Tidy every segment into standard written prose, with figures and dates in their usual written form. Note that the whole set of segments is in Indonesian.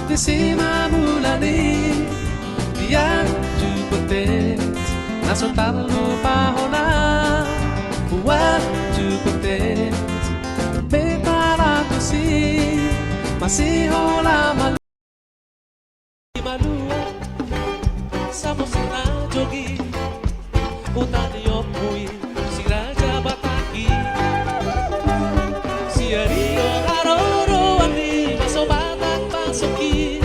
Decima mulani dia cukup naso talo pahona buat cukup betara tusi masih hola malu sama sina jogi utani opui si raja bataki si ario aroro andi maso batang masuki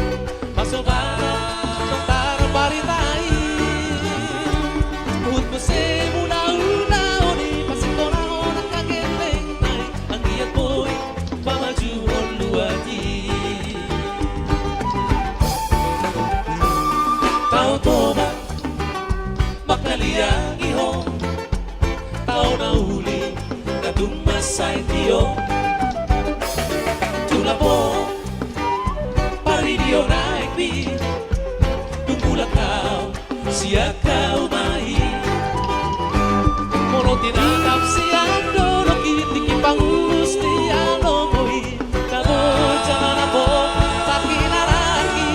Masai tio tula po paridio naik bi tunggulah kau siap kau mai mono tinangkap siap dolo kiti pangurus dia lomoi kamu jangan aku tapi naraki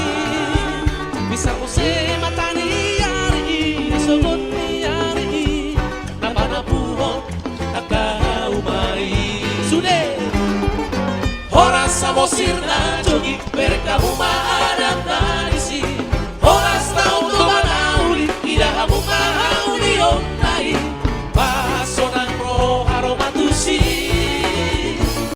bisa ku se matani yari sogot ni yari napana puhon Sudah, orang samosir na jogi berkamu